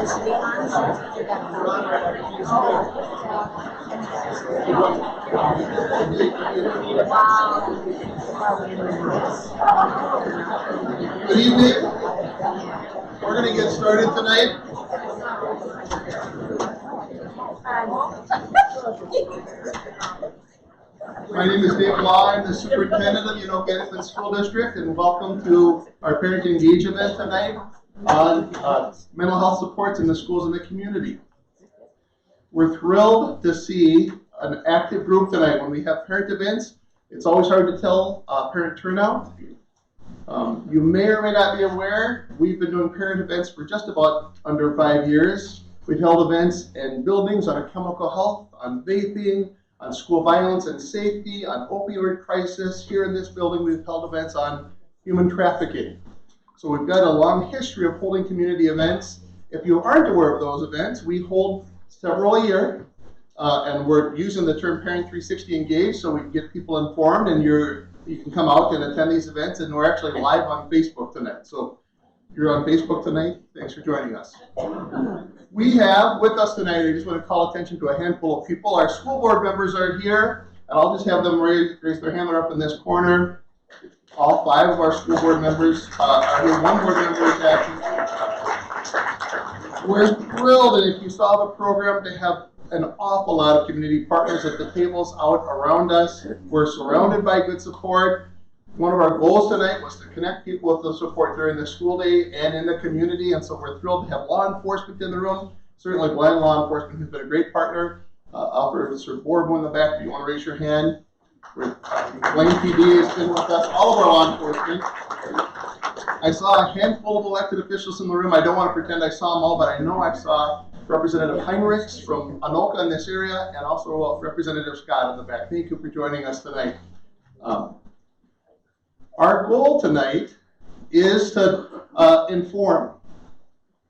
Good evening. We're going to get started tonight. My name is Dave Law. I'm the superintendent of the Anoka-Hennepin School District, and welcome to our parent engagement tonight on mental health supports in the schools and the community. We're thrilled to see an active group tonight. When we have parent events, it's always hard to tell parent turnout. You may or may not be aware, we've been doing parent events for just about under 5 years. We've held events in buildings on chemical health, on vaping, on school violence and safety, on opioid crisis. Here in this building, we've held events on human trafficking. So we've got a long history of holding community events. If you aren't aware of those events, we hold several a year, and we're using the term Parent 360 Engage so we can get people informed, and you can come out and attend these events, and we're actually live on Facebook tonight. So if you're on Facebook tonight, thanks for joining us. We have with us tonight, I just want to call attention to a handful of people. Our school board members are here, and I'll just have them raise their hand up in this corner. All 5 of our school board members are here. 1 board member is active. We're thrilled, and if you saw the program, to have an awful lot of community partners at the tables out around us. We're surrounded by good support. One of our goals tonight was to connect people with the support during the school day and in the community, and so we're thrilled to have law enforcement in the room. Certainly Glen Law Enforcement has been a great partner. Officer Borbo in the back, if you want to raise your hand. Blaine PD has been with us, all of our law enforcement. I saw a handful of elected officials in the room. I don't want to pretend I saw them all, but I know I saw Representative Heinrichs from Anoka in this area, and also Representative Scott in the back. Thank you for joining us tonight. Our goal tonight is to inform.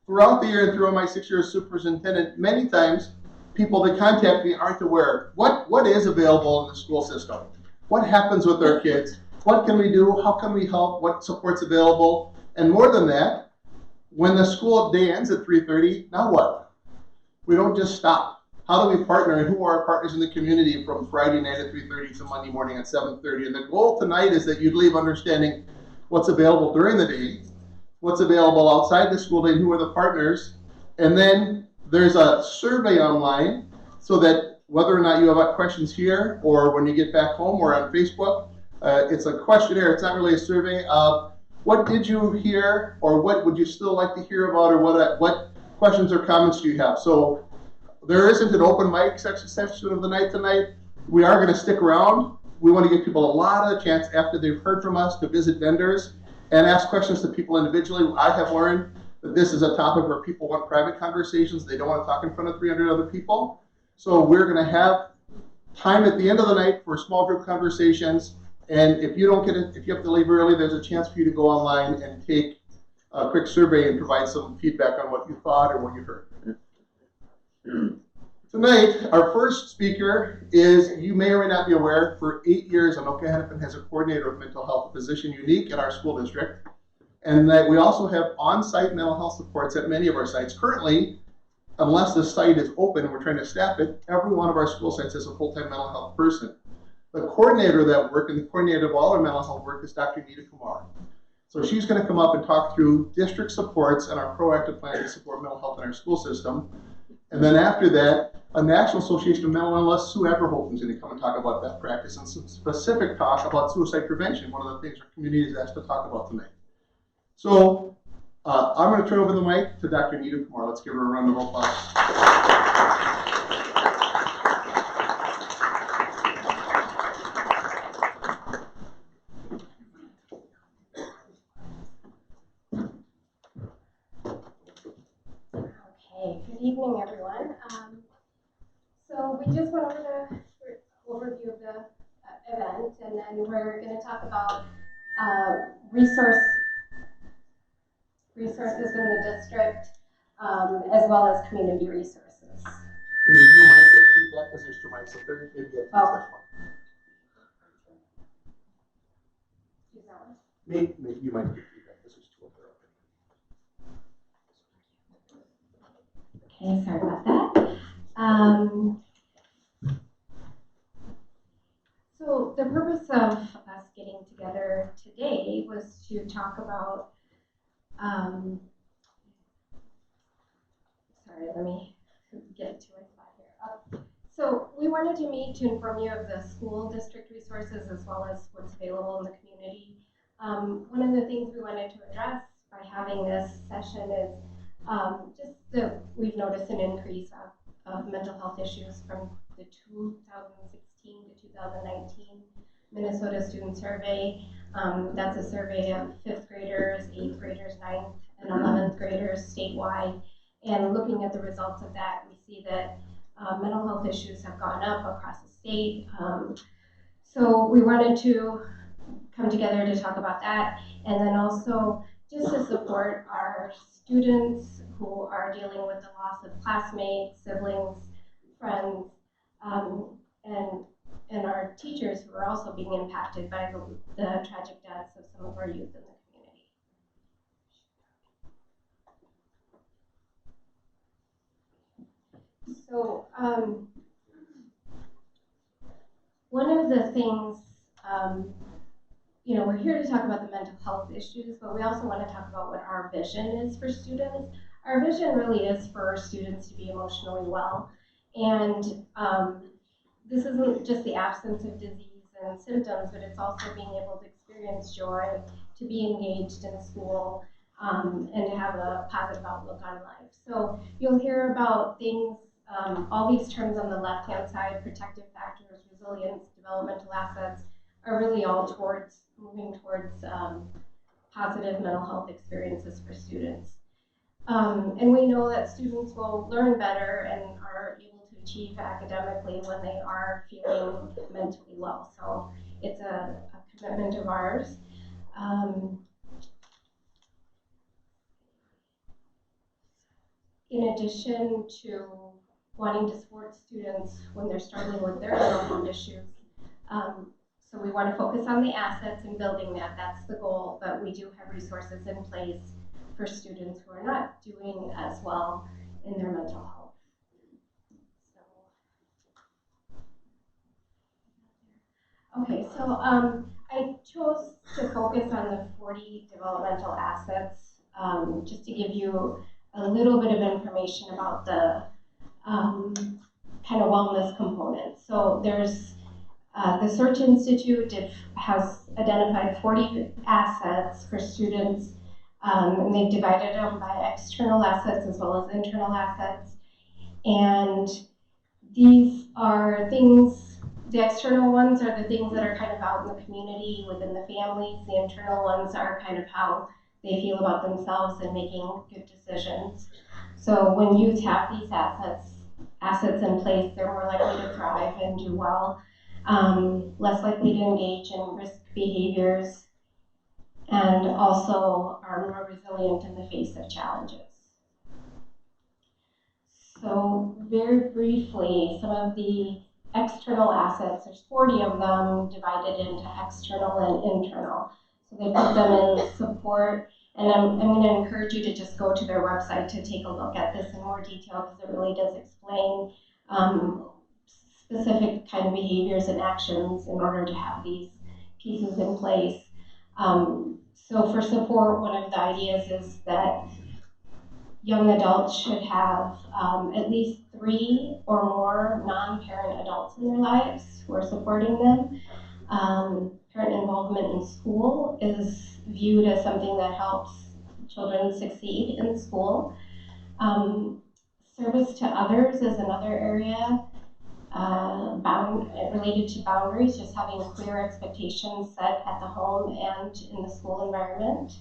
Throughout the year and throughout my 6 years as superintendent, many times people that contact me aren't aware what is available in the school system. What happens with our kids? What can we do? How can we help? What support's available? And more than that, when the school day ends at 3:30, now what? We don't just stop. How do we partner, and who are our partners in the community from Friday night at 3:30 to Monday morning at 7:30? And the goal tonight is that you'd leave understanding what's available during the day, what's available outside the school day, and who are the partners. And then there's a survey online so that whether or not you have questions here or when you get back home or on Facebook, it's a questionnaire. It's not really a survey of what did you hear or what would you still like to hear about, or what questions or comments do you have. So there isn't an open mic section of the night tonight. We are going to stick around. We want to give people a lot of the chance after they've heard from us to visit vendors and ask questions to people individually. I have learned that this is a topic where people want private conversations. They don't want to talk in front of 300 other people. So we're going to have time at the end of the night for small group conversations. And if you don't get it, if you have to leave early, there's a chance for you to go online and take a quick survey and provide some feedback on what you thought or what you heard. Tonight, our first speaker is, you may or may not be aware, for 8 years, Anoka-Hennepin has a coordinator of mental health, a position unique in our school district. And that we also have on-site mental health supports at many of our sites. Currently, unless the site is open and we're trying to staff it, every one of our school sites has a full-time mental health person. The coordinator of that work and the coordinator of all our mental health work is Dr. Nita Kumar. So she's going to come up and talk through district supports and our proactive plan to support mental health in our school system. And then after that, a National Association of Mental Illness, Sue Aberholten, is going to come and talk about that practice and some specific talk about suicide prevention, one of the things our community is asked to talk about tonight. So I'm going to turn over the mic to Dr. Nita Kumar. Let's give her a round of applause. Okay, good evening, everyone. So we just went over the overview of the event, and then we're going to talk about resources in the district, as well as community resources. You might get feedback because there's 2 mics, so maybe get this one. Use that one. Maybe you might get feedback because there's 2 up there. Okay, sorry about that. So the purpose of us getting together today was to talk about, sorry, let me get to my slide here. So we wanted to meet to inform you of the school district resources as well as what's available in the community. One of the things we wanted to address by having this session is just that we've noticed an increase of mental health issues from the 2016 to 2019 Minnesota Student Survey. That's a survey of 5th graders, 8th graders, 9th, and 11th graders statewide. And looking at the results of that, we see that mental health issues have gone up across the state. So we wanted to come together to talk about that, and then also just to support our students who are dealing with the loss of classmates, siblings, friends, and our teachers who are also being impacted by the tragic deaths of some of our youth in the community. So one of the things, we're here to talk about the mental health issues, but we also want to talk about what our vision is for students. Our vision really is for students to be emotionally well. And this isn't just the absence of disease and symptoms, but it's also being able to experience joy, to be engaged in school, and to have a positive outlook on life. So you'll hear about things, all these terms on the left-hand side: protective factors, resilience, developmental assets, are really all towards moving towards positive mental health experiences for students. And we know that students will learn better and are able to achieve academically when they are feeling mentally well. So it's a commitment of ours. In addition to wanting to support students when they're struggling with their mental health issues, so we want to focus on the assets and building that. That's the goal, but we do have resources in place for students who are not doing as well in their mental health. Okay, so I chose to focus on the 40 developmental assets, just to give you a little bit of information about the kind of wellness component. So there's the Search Institute has identified 40 assets for students, and they've divided them by external assets as well as internal assets. And these are things, the external ones are the things that are kind of out in the community, within the families. The internal ones are kind of how they feel about themselves and making good decisions. So when youth have these assets in place, they're more likely to thrive and do well. Less likely to engage in risk behaviors, and also are more resilient in the face of challenges. So very briefly, some of the external assets, there's 40 of them divided into external and internal. So they put them in support, and I'm going to encourage you to just go to their website to take a look at this in more detail, because it really does explain specific kind of behaviors and actions in order to have these pieces in place. So for support, one of the ideas is that young adults should have at least 3 or more non-parent adults in their lives who are supporting them. Parent involvement in school is viewed as something that helps children succeed in school. Service to others is another area. Related to boundaries, just having clear expectations set at the home and in the school environment.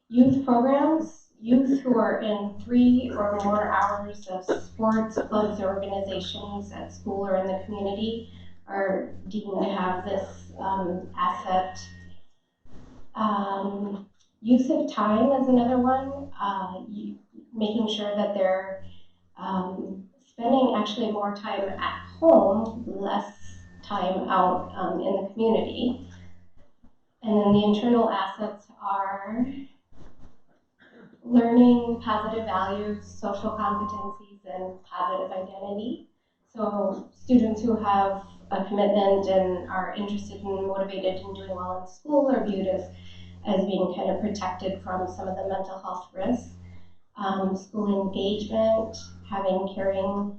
Youth programs, youth who are in 3 or more hours of sports, clubs, or organizations at school or in the community are deemed to have this asset. Use of time is another one, making sure that they're spending actually more time at home, less time out in the community. And then the internal assets are learning positive values, social competencies, and positive identity. So students who have a commitment and are interested and motivated in doing well in school are viewed as being kind of protected from some of the mental health risks. School engagement, having caring,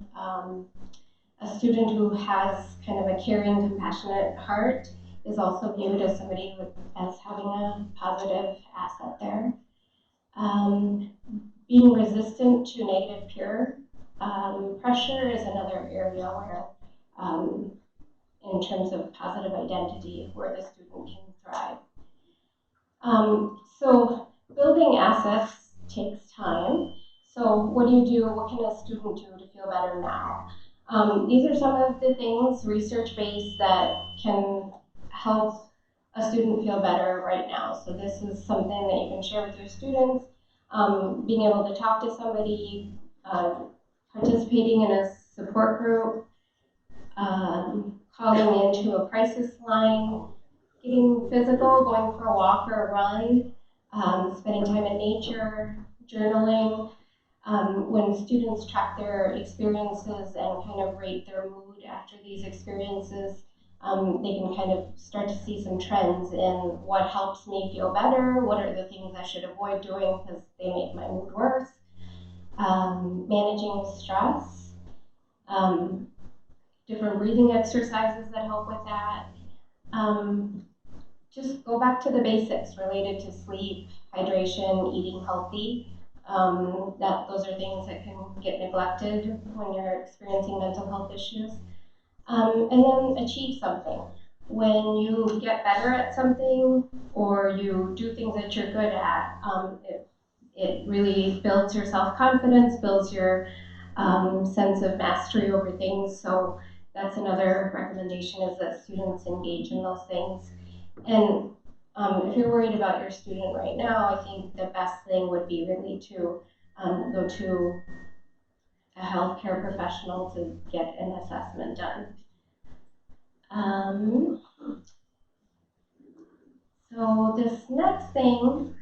a student who has kind of a caring, compassionate heart is also viewed as somebody as having a positive asset there. Being resistant to negative peer pressure is another area where, in terms of positive identity, where the student can thrive. So building assets takes time. So what do you do? What can a student do to feel better now? These are some of the things, research-based, that can help a student feel better right now. So this is something that you can share with your students. Being able to talk to somebody, participating in a support group, calling into a crisis line, getting physical, going for a walk or a run, spending time in nature, journaling. When students track their experiences and kind of rate their mood after these experiences, they can kind of start to see some trends in what helps me feel better, what are the things I should avoid doing because they make my mood worse, managing stress, different breathing exercises that help with that. Just go back to the basics related to sleep, hydration, eating healthy. Those are things that can get neglected when you're experiencing mental health issues. And then achieve something. When you get better at something or you do things that you're good at, it really builds your self-confidence, builds your sense of mastery over things. So that's another recommendation, is that students engage in those things. And if you're worried about your student right now, I think the best thing would be really to go to a healthcare professional to get an assessment done. So this next thing,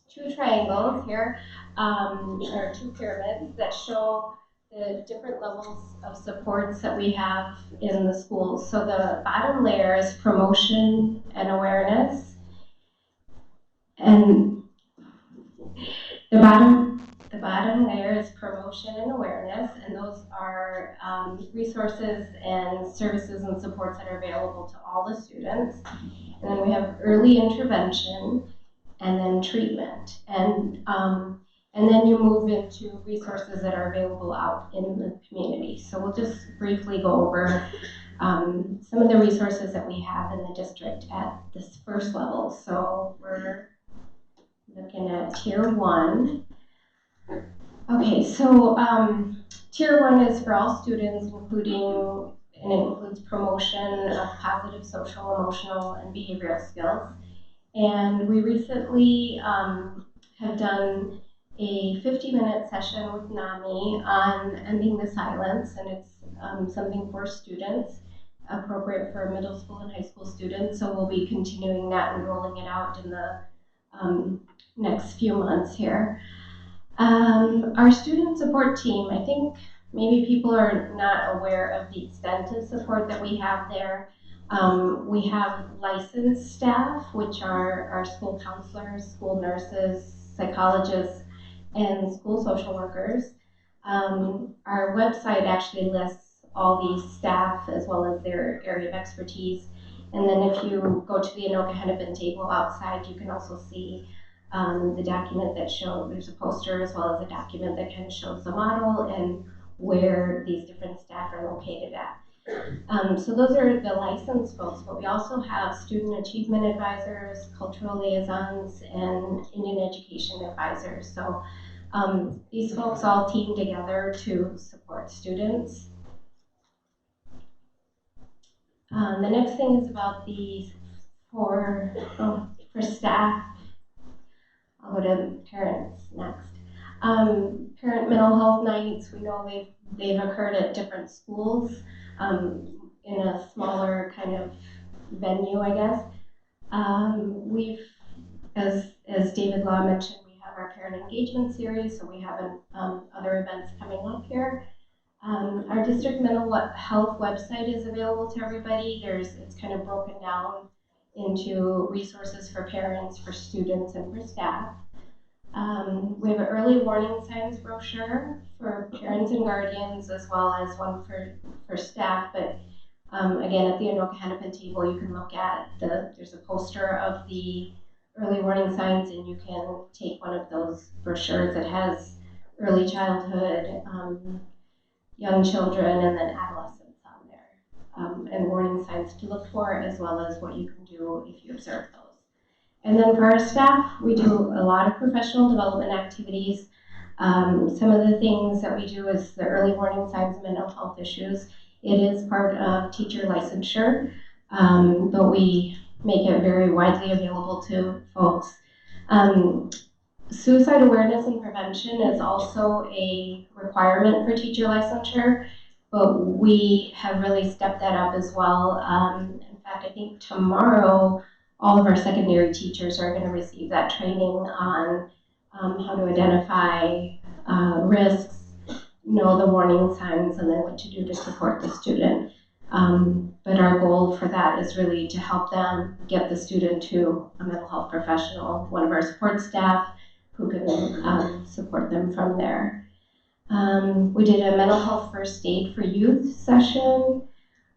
two triangles here, or two pyramids that show the different levels of supports that we have in the schools. So the bottom layer is promotion and awareness. And the bottom layer is promotion and awareness, and those are resources and services and supports that are available to all the students. And then we have early intervention, and then treatment, and then you move into resources that are available out in the community. So we'll just briefly go over some of the resources that we have in the district at this first level. So we're looking at Tier 1. Okay, so Tier 1 is for all students, including, and it includes promotion of positive social, emotional, and behavioral skills. And we recently have done a 50-minute session with NAMI on ending the silence, and it's something for students, appropriate for middle school and high school students. So we'll be continuing that and rolling it out in the next few months here. Our student support team, I think maybe people are not aware of the extent of support that we have there. We have licensed staff, which are our school counselors, school nurses, psychologists, and school social workers. Our website actually lists all these staff as well as their area of expertise. And then if you go to the Anoka-Hennepin table outside, you can also see the document that shows, there's a poster as well as a document that kind of shows the model and where these different staff are located at. So those are the licensed folks, but we also have student achievement advisors, cultural liaisons, and Indian education advisors. So these folks all team together to support students. The next thing is about the, for staff. I'll go to parents next. Parent mental health nights, we know they've occurred at different schools in a smaller kind of venue, I guess. We've, as David Law mentioned, we have our parent engagement series, so we have other events coming up here. Our district mental health website is available to everybody. It's kind of broken down into resources for parents, for students, and for staff. We have an early warning signs brochure for parents and guardians, as well as one for staff. But again, at the Anoka-Hennepin table, you can look at there's a poster of the early warning signs, and you can take one of those brochures that has early childhood, young children, and then adolescents on there, and warning signs to look for, as well as what you can do if you observe those. And then for our staff, we do a lot of professional development activities. Some of the things that we do is the early warning signs of mental health issues. It is part of teacher licensure, but we make it very widely available to folks. Suicide awareness and prevention is also a requirement for teacher licensure, but we have really stepped that up as well. In fact, I think tomorrow, all of our secondary teachers are going to receive that training on how to identify risks, know the warning signs, and then what to do to support the student. But our goal for that is really to help them get the student to a mental health professional, one of our support staff, who can support them from there. We did a mental health first aid for youth session.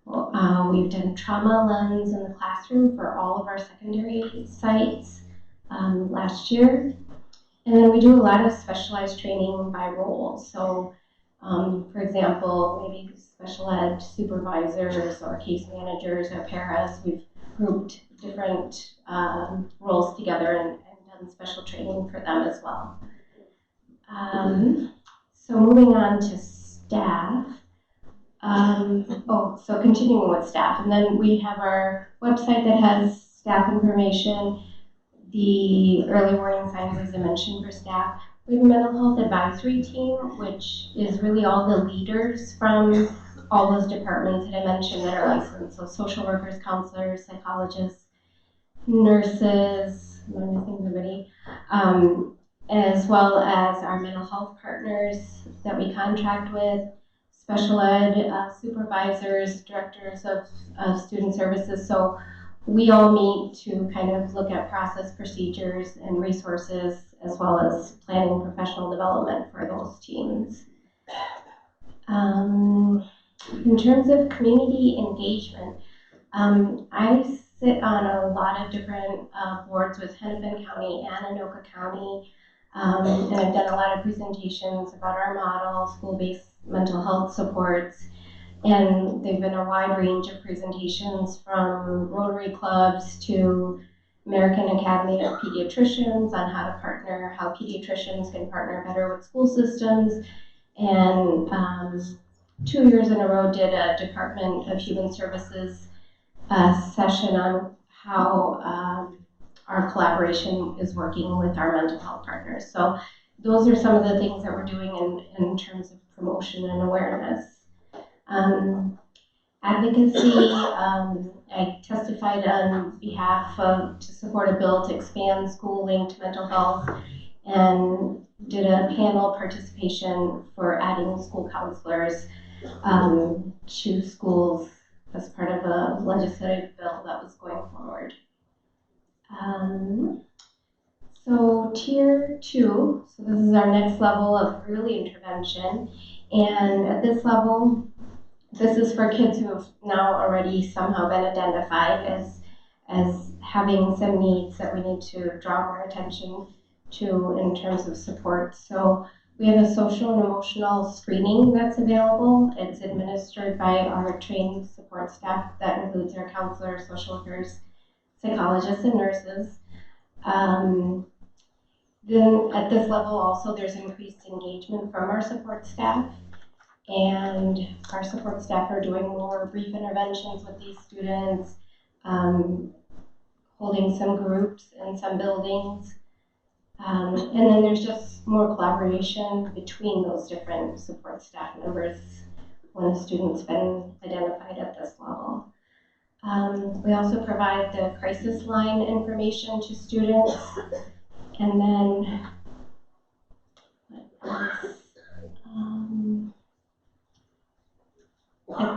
We've done trauma lens in the classroom for all of our secondary sites last year. And then we do a lot of specialized training by role. So, for example, maybe special ed supervisors or case managers or paras, we've grouped different roles together and done special training for them as well. So moving on to staff. So continuing with staff, and then we have our website that has staff information, the early warning signs, as I mentioned, for staff. We have a mental health advisory team, which is really all the leaders from all those departments that I mentioned that are licensed. So social workers, counselors, psychologists, nurses, am I missing somebody? As well as our mental health partners that we contract with, special ed supervisors, directors of student services. So we all meet to kind of look at process, procedures, and resources, as well as planning professional development for those teams. In terms of community engagement, I sit on a lot of different boards with Hennepin County and Anoka County, and I've done a lot of presentations about our model, school-based mental health supports, and they've been a wide range of presentations from Rotary clubs to American Academy of Pediatricians on how to partner, how pediatricians can partner better with school systems, and 2 years in a row did a Department of Human Services session on how our collaboration is working with our mental health partners. So those are some of the things that we're doing in terms of promotion and awareness. Advocacy, I testified on behalf to support a bill to expand school-linked mental health, and did a panel participation for adding school counselors to schools as part of a legislative bill that was going forward. So tier 2, so this is our next level of early intervention, and at this level, this is for kids who have now already somehow been identified as having some needs that we need to draw more attention to in terms of support. So we have a social and emotional screening that's available. It's administered by our trained support staff that includes our counselors, social workers, psychologists, and nurses. Then at this level also there's increased engagement from our support staff, and our support staff are doing more brief interventions with these students, holding some groups in some buildings, and then there's just more collaboration between those different support staff members when a student's been identified at this level. We also provide the crisis line information to students, and then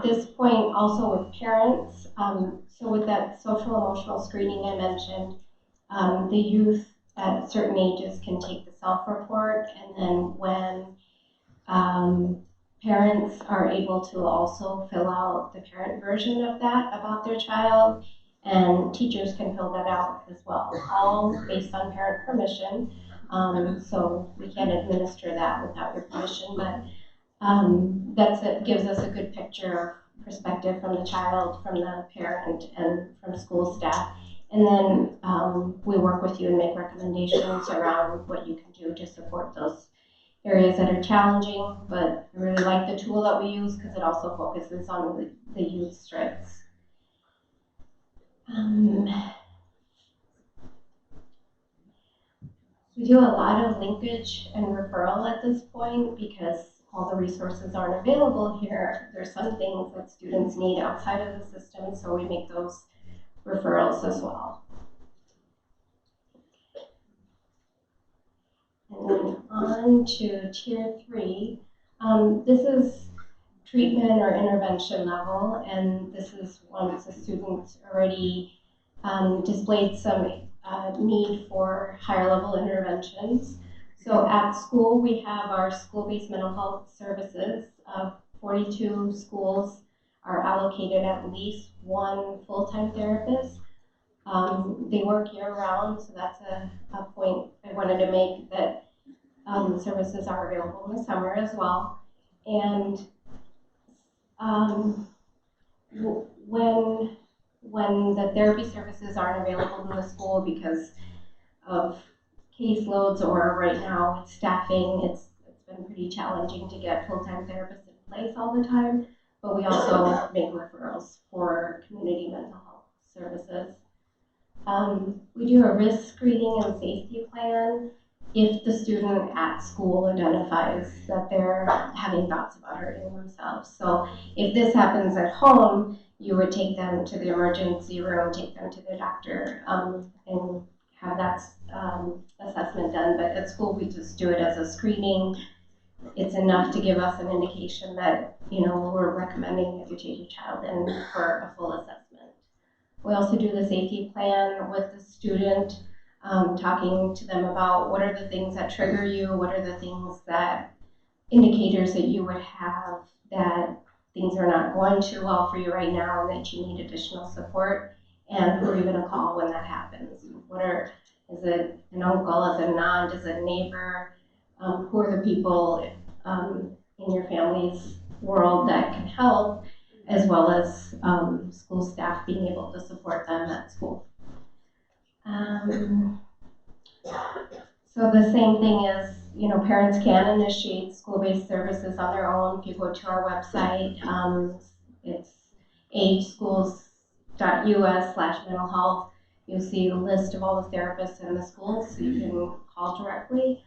this point, also with parents, so with that social emotional screening I mentioned, the youth at certain ages can take the self-report, and then when parents are able to also fill out the parent version of that about their child, and teachers can fill that out as well, all based on parent permission. So we can't administer that without your permission, but gives us a good picture of perspective from the child, from the parent, and from school staff. And then we work with you and make recommendations around what you can do to support those areas that are challenging. But I really like the tool that we use because it also focuses on the youth strengths. We do a lot of linkage and referral at this point because all the resources aren't available here. There's some things that students need outside of the system, so we make those referrals as well. And then on to tier 3. This is treatment or intervention level, and this is once a student's already displayed some need for higher level interventions. So at school, we have our school-based mental health services. 42 schools are allocated at least one full-time therapist. They work year-round, so that's a point I wanted to make, that services are available in the summer as well. And when the therapy services aren't available in the school because of caseloads, or right now with staffing, it's been pretty challenging to get full-time therapists in place all the time, but we also make referrals for community mental health services. We do a risk screening and safety plan if the student at school identifies that they're having thoughts about hurting themselves. So if this happens at home, you would take them to the emergency room, take them to the doctor, and have that assessment done. But at school, we just do it as a screening. It's enough to give us an indication that, we're recommending that you take your child in for a full assessment. We also do the safety plan with the student, talking to them about what are the things that trigger you, what are the things that indicators that you would have that things are not going too well for you right now and that you need additional support, and who are you going to call when that happens? Is it an uncle, is it an aunt, is it a neighbor? Who are the people in your family's world that can help, as well as school staff being able to support them at school. So the same thing is, parents can initiate school-based services on their own. If you go to our website, it's ageschools.us/mental health. You'll see a list of all the therapists in the schools, so you can call directly.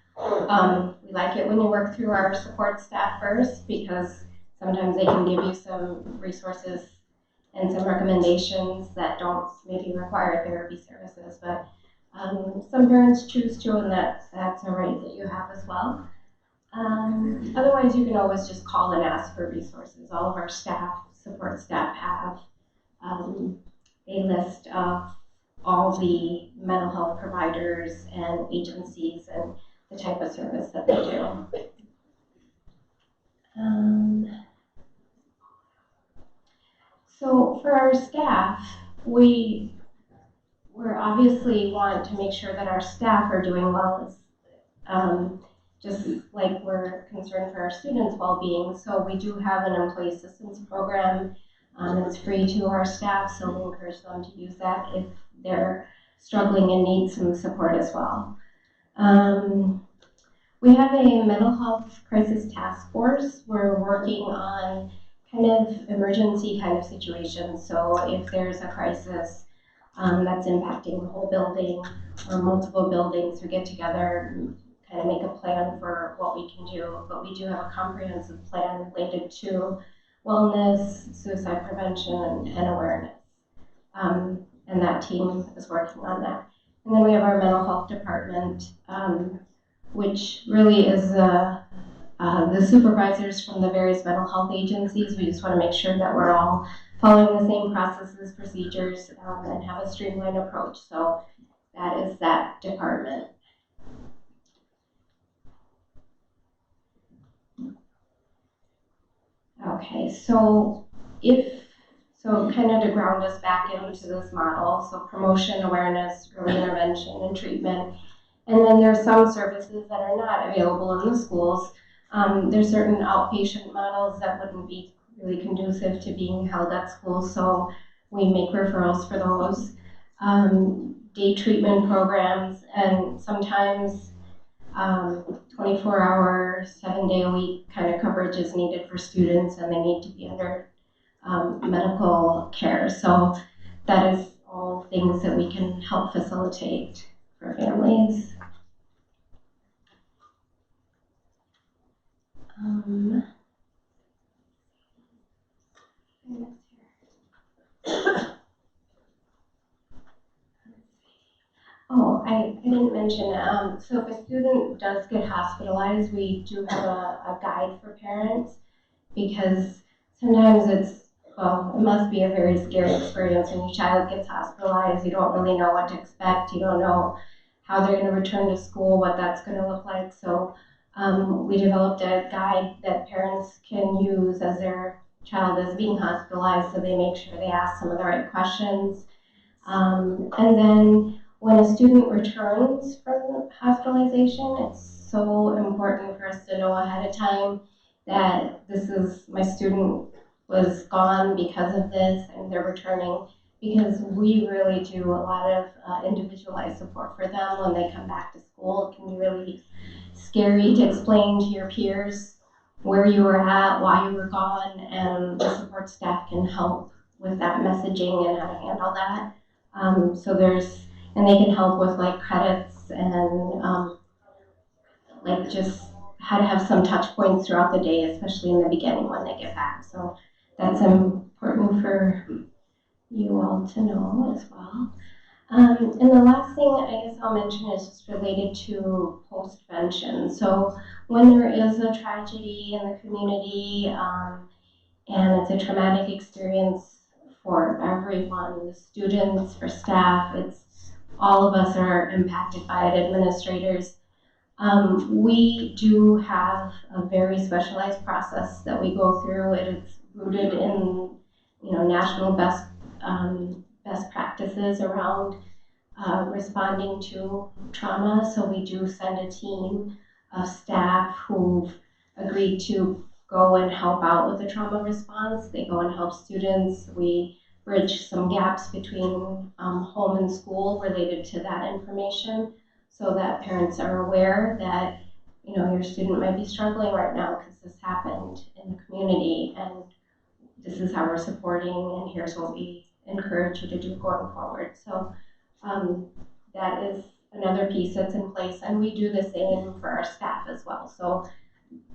We like it when you work through our support staff first, because sometimes they can give you some resources and some recommendations that don't maybe require therapy services, but some parents choose to, and that's a right that you have as well. Otherwise, you can always just call and ask for resources. All of our support staff have a list of all the mental health providers and agencies and the type of service that they do. So for our staff, we obviously want to make sure that our staff are doing well, just like we're concerned for our students' well-being. So we do have an employee assistance program. It's free to our staff, so we encourage them to use that if they're struggling and need some support as well. We have a mental health crisis task force. We're working on kind of emergency kind of situations. So if there's a crisis that's impacting the whole building or multiple buildings, we get together and kind of make a plan for what we can do. But we do have a comprehensive plan related to wellness, suicide prevention, and awareness. And that team is working on that. And then we have our mental health department, which really is a the supervisors from the various mental health agencies. We just want to make sure that we're all following the same processes, procedures, and have a streamlined approach. So that is that department. Okay, so kind of to ground us back into this model, so promotion, awareness, early intervention, and treatment. And then there's some services that are not available in the schools. There's certain outpatient models that wouldn't be really conducive to being held at schools, so we make referrals for those. Day treatment programs, and sometimes 24-hour, 7-day-a-week kind of coverage is needed for students, and they need to be under medical care. So that is all things that we can help facilitate for families. Oh, I didn't mention, so if a student does get hospitalized, we do have a guide for parents, because sometimes it must be a very scary experience when your child gets hospitalized. You don't really know what to expect. You don't know how they're going to return to school, what that's going to look like. So we developed a guide that parents can use as their child is being hospitalized, so they make sure they ask some of the right questions. And then when a student returns from hospitalization, it's so important for us to know ahead of time that my student was gone because of this and they're returning, because we really do a lot of individualized support for them when they come back to school. It can be really scary to explain to your peers where you were at, why you were gone, and the support staff can help with that messaging and how to handle that. And they can help with like credits and like just how to have some touch points throughout the day, especially in the beginning when they get back. So that's important for you all to know as well. And the last thing I guess I'll mention is just related to postvention. So when there is a tragedy in the community and it's a traumatic experience for everyone, the students, for staff, all of us are impacted by it, administrators. We do have a very specialized process that we go through. It's rooted in, national best practices around responding to trauma. So we do send a team of staff who've agreed to go and help out with the trauma response. They go and help students. We bridge some gaps between home and school related to that information, so that parents are aware that, your student might be struggling right now because this happened in the community, and this is how we're supporting, and here's what we encourage you to do going forward. So that is another piece that's in place, and we do the same for our staff as well. So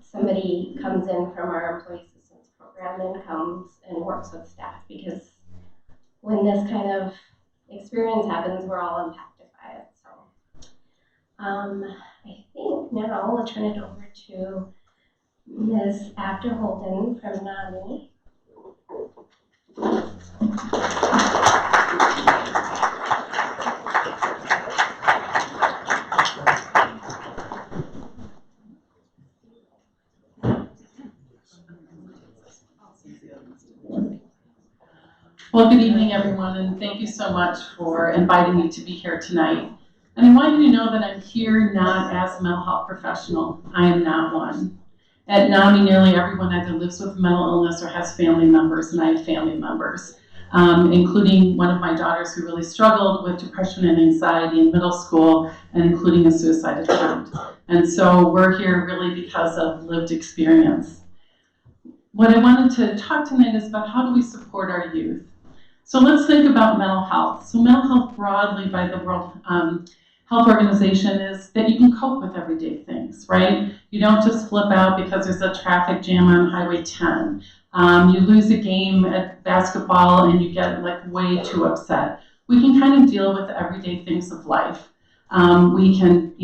somebody comes in from our employee assistance program and comes and works with staff, because when this kind of experience happens, we're all impacted by it. So I think now I'll turn it over to Ms. Afterholden from NAMI. Well, good evening, everyone, and thank you so much for inviting me to be here tonight. And I want you to know that I'm here not as a mental health professional. I am not one. At NAMI, nearly everyone either lives with mental illness or has family members, and I have family members, including one of my daughters who really struggled with depression and anxiety in middle school, and including a suicide attempt. And so we're here really because of lived experience. What I wanted to talk tonight is about how do we support our youth. So let's think about mental health. So mental health broadly by the World Health Organization is that you can cope with everyday things, right? You don't just flip out because there's a traffic jam on Highway 10. You lose a game at basketball and you get like way too upset. We can kind of deal with everyday things of life. we can,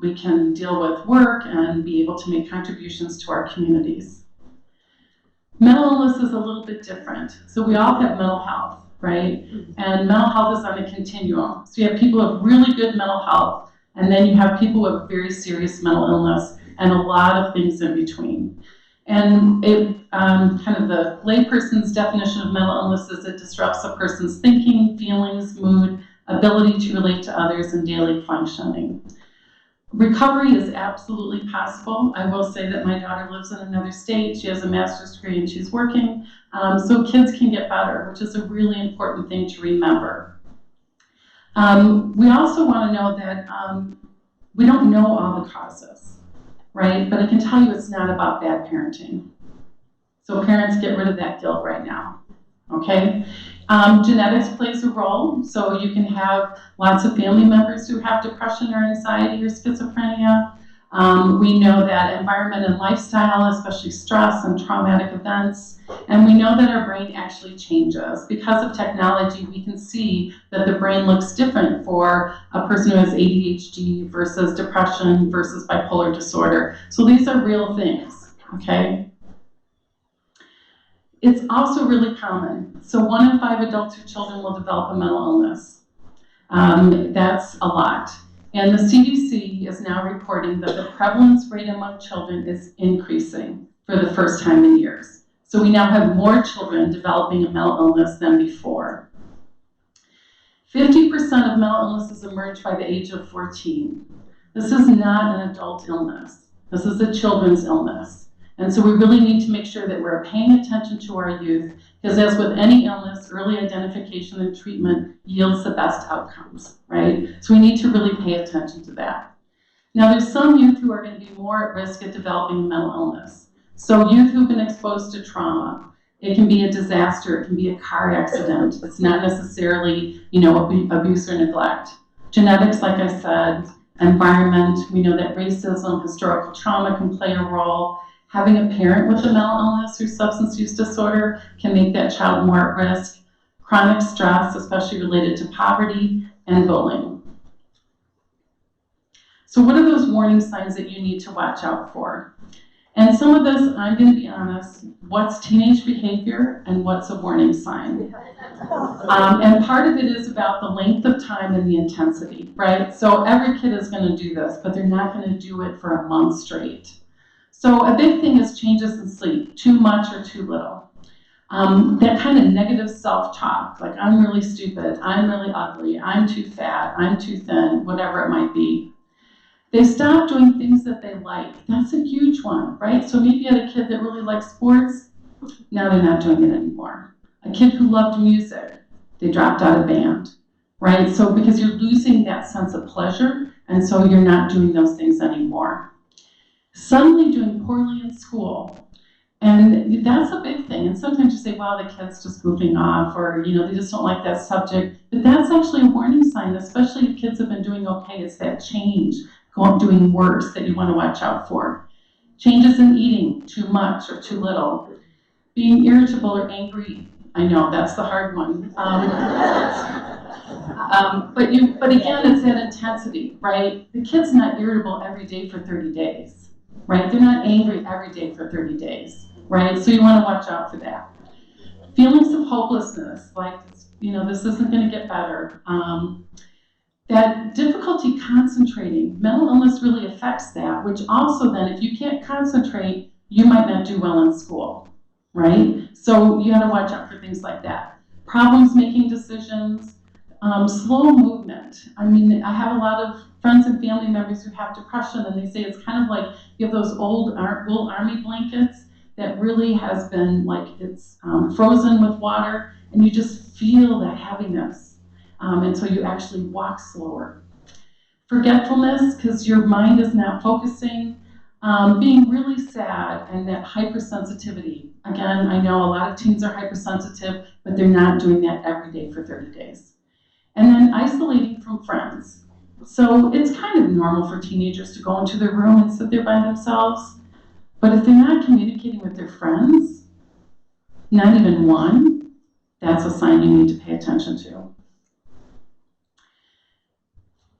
we can deal with work and be able to make contributions to our communities. Mental illness is a little bit different. So we all have mental health, right? And mental health is on a continuum. So you have people with really good mental health, and then you have people with very serious mental illness, and a lot of things in between. And it kind of the layperson's definition of mental illness is it disrupts a person's thinking, feelings, mood, ability to relate to others, and daily functioning. Recovery is absolutely possible. I will say that my daughter lives in another state. She has a master's degree and she's working. So kids can get better, which is a really important thing to remember. We also want to know that we don't know all the causes, right? But I can tell you it's not about bad parenting. So parents, get rid of that guilt right now, okay? Genetics plays a role, so you can have lots of family members who have depression or anxiety or schizophrenia. We know that environment and lifestyle, especially stress and traumatic events, and we know that our brain actually changes. Because of technology, we can see that the brain looks different for a person who has ADHD versus depression versus bipolar disorder. So these are real things, okay? It's also really common. So 1 in 5 adults or children will develop a mental illness. That's a lot. And the CDC is now reporting that the prevalence rate among children is increasing for the first time in years. So we now have more children developing a mental illness than before. 50% of mental illnesses emerge by the age of 14. This is not an adult illness. This is a children's illness. And so we really need to make sure that we're paying attention to our youth, because as with any illness, early identification and treatment yields the best outcomes, right? So we need to really pay attention to that. Now, there's some youth who are going to be more at risk of developing a mental illness. So youth who've been exposed to trauma, it can be a disaster, it can be a car accident. It's not necessarily, abuse or neglect. Genetics, like I said, environment, we know that racism, historical trauma can play a role. Having a parent with a mental illness or substance use disorder can make that child more at risk. Chronic stress, especially related to poverty, and bullying. So what are those warning signs that you need to watch out for? And some of this, I'm going to be honest, what's teenage behavior and what's a warning sign? And part of it is about the length of time and the intensity, right? So every kid is going to do this, but they're not going to do it for a month straight. So a big thing is changes in sleep, too much or too little. That kind of negative self-talk, like I'm really stupid, I'm really ugly, I'm too fat, I'm too thin, whatever it might be. They stop doing things that they like. That's a huge one, right? So maybe you had a kid that really liked sports, now they're not doing it anymore. A kid who loved music, they dropped out of band, right? So because you're losing that sense of pleasure, and so you're not doing those things anymore. Suddenly doing poorly in school, and that's a big thing. And sometimes you say, wow, the kid's just goofing off, or they just don't like that subject. But that's actually a warning sign, especially if kids have been doing okay. It's that change, doing worse, that you want to watch out for. Changes in eating, too much or too little. Being irritable or angry, I know, that's the hard one. But again, it's that intensity, right? The kid's not irritable every day for 30 days. Right? They're not angry every day for 30 days, right? So you want to watch out for that. Feelings of hopelessness, like, this isn't going to get better. That difficulty concentrating, mental illness really affects that, which also then, if you can't concentrate, you might not do well in school, right? So you got to watch out for things like that. Problems making decisions, slow movement. I mean, I have a lot of friends and family members who have depression, and they say it's kind of like you have those old wool army blankets that really has been it's frozen with water, and you just feel that heaviness. And so you actually walk slower. Forgetfulness, because your mind is not focusing. Being really sad, and that hypersensitivity. Again, I know a lot of teens are hypersensitive, but they're not doing that every day for 30 days. And then isolating from friends. So it's kind of normal for teenagers to go into their room and sit there by themselves. But if they're not communicating with their friends, not even one, that's a sign you need to pay attention to.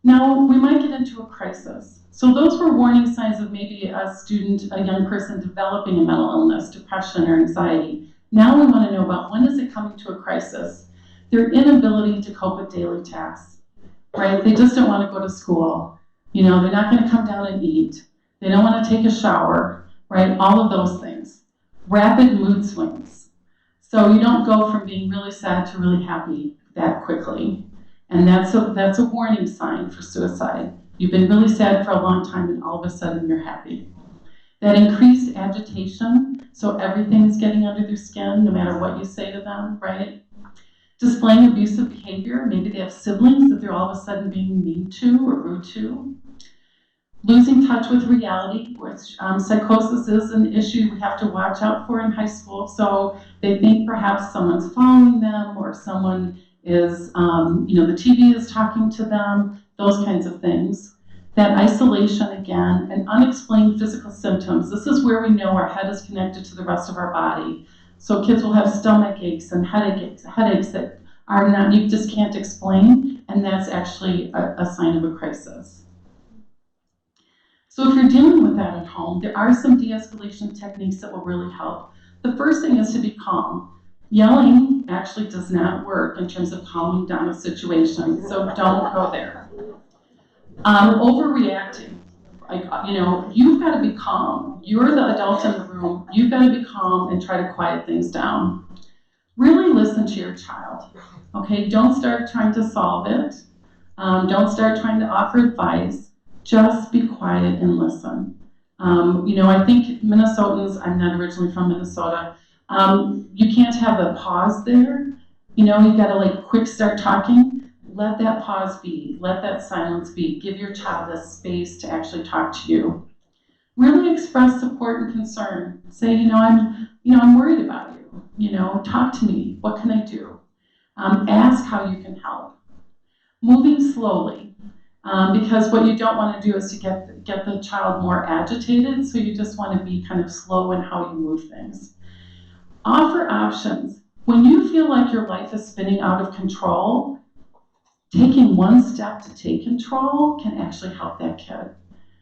Now, we might get into a crisis. So those were warning signs of maybe a student, a young person developing a mental illness, depression, or anxiety. Now we want to know about when is it coming to a crisis? Their inability to cope with daily tasks, right? They just don't want to go to school. You know, they're not going to come down and eat. They don't want to take a shower, right? All of those things. Rapid mood swings. So you don't go from being really sad to really happy that quickly. And that's a warning sign for suicide. You've been really sad for a long time and all of a sudden you're happy. That increased agitation, so everything's getting under their skin no matter what you say to them, right? Displaying abusive behavior, maybe they have siblings that they're all of a sudden being mean to or rude to. Losing touch with reality, which psychosis is an issue we have to watch out for in high school. So they think perhaps someone's following them or someone is, the TV is talking to them, those kinds of things. That isolation again, and unexplained physical symptoms. This is where we know our head is connected to the rest of our body. So kids will have stomach aches and headaches that are not, you just can't explain, and that's actually a sign of a crisis. So if you're dealing with that at home, there are some de-escalation techniques that will really help. The first thing is to be calm. Yelling actually does not work in terms of calming down a situation, so don't go there. Overreacting, you've got to be calm. You're the adult in the room. You've got to be calm and try to quiet things down. Really listen to your child, okay? Don't start trying to solve it. Don't start trying to offer advice. Just be quiet and listen. I think Minnesotans, I'm not originally from Minnesota, you can't have a pause there. You've got to quick start talking. Let that pause be. Let that silence be. Give your child a space to actually talk to you. Really express support and concern. Say, I'm worried about you. Talk to me. What can I do? Ask how you can help. Moving slowly. Because what you don't want to do is to get the child more agitated, so you just want to be kind of slow in how you move things. Offer options. When you feel like your life is spinning out of control, taking one step to take control can actually help that kid.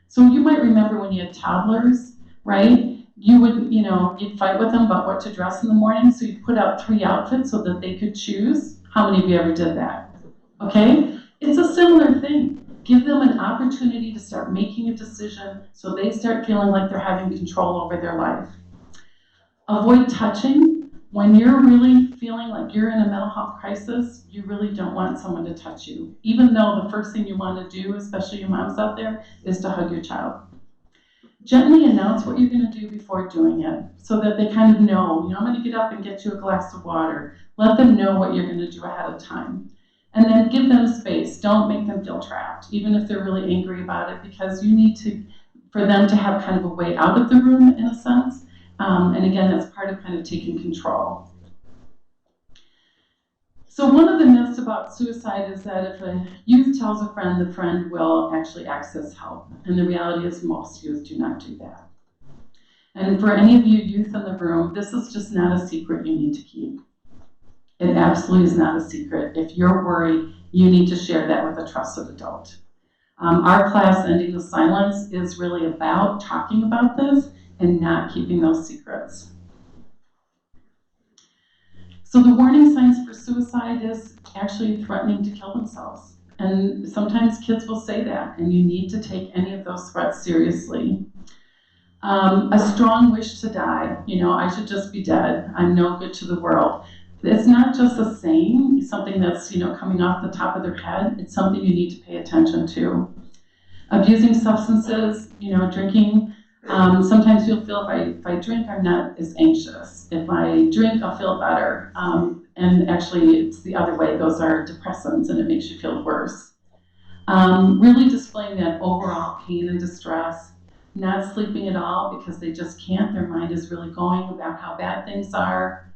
So you might remember when you had toddlers, right? You would, you'd fight with them about what to dress in the morning, so you'd put out 3 outfits so that they could choose. How many of you ever did that? Okay? It's a similar thing. Give them an opportunity to start making a decision so they start feeling like they're having control over their life. Avoid touching. When you're really feeling like you're in a mental health crisis, you really don't want someone to touch you. Even though the first thing you want to do, especially your moms out there, is to hug your child. Gently announce what you're going to do before doing it so that they kind of know, I'm going to get up and get you a glass of water. Let them know what you're going to do ahead of time. And then give them space. Don't make them feel trapped, even if they're really angry about it, because you need for them to have kind of a way out of the room in a sense. And again, that's part of kind of taking control. So one of the myths about suicide is that if a youth tells a friend, the friend will actually access help. And the reality is most youth do not do that. And for any of you youth in the room, this is just not a secret you need to keep. It absolutely is not a secret. If you're worried, you need to share that with a trusted adult. Our class, Ending the Silence, is really about talking about this and not keeping those secrets. So the warning signs for suicide is actually threatening to kill themselves. And sometimes kids will say that, and you need to take any of those threats seriously. A strong wish to die. I should just be dead. I'm no good to the world. It's not just a saying, something that's, coming off the top of their head. It's something you need to pay attention to. Abusing substances, drinking. Sometimes you'll feel if I drink, I'm not as anxious. If I drink, I'll feel better. And actually, it's the other way. Those are depressants, and it makes you feel worse. Really displaying that overall pain and distress. Not sleeping at all because they just can't. Their mind is really going about how bad things are.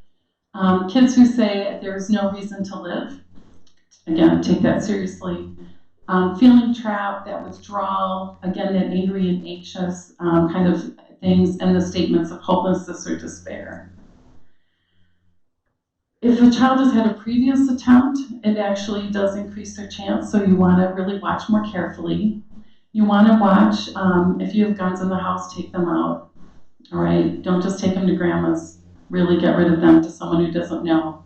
Kids who say there's no reason to live, again, take that seriously. Feeling trapped, that withdrawal, again, that angry and anxious kind of things, and the statements of hopelessness or despair. If a child has had a previous attempt, it actually does increase their chance, so you want to really watch more carefully. You want to watch, if you have guns in the house, take them out, all right? Don't just take them to grandma's. Really get rid of them to someone who doesn't know.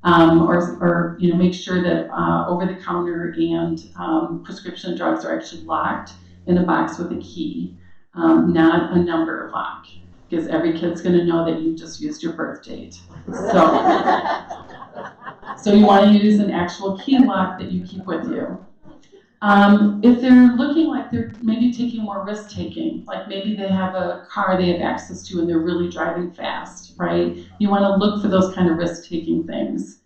Or make sure that over-the-counter and prescription drugs are actually locked in a box with a key, not a number lock, because every kid's going to know that you just used your birth date. So you want to use an actual key lock that you keep with you. If they're looking like they're maybe taking more risk-taking, like maybe they have a car they have access to and they're really driving fast, right? You want to look for those kind of risk-taking things.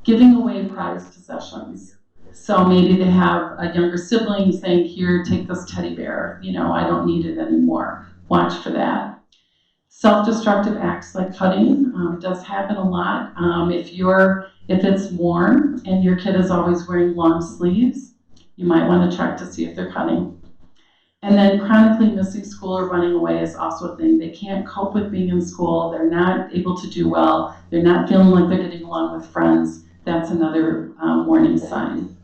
Giving away prized possessions. So maybe they have a younger sibling saying, here, take this teddy bear. I don't need it anymore. Watch for that. Self-destructive acts like cutting does happen a lot. If it's warm and your kid is always wearing long sleeves, you might want to check to see if they're cutting. And then chronically missing school or running away is also a thing. They can't cope with being in school. They're not able to do well. They're not feeling like they're getting along with friends. That's another warning sign.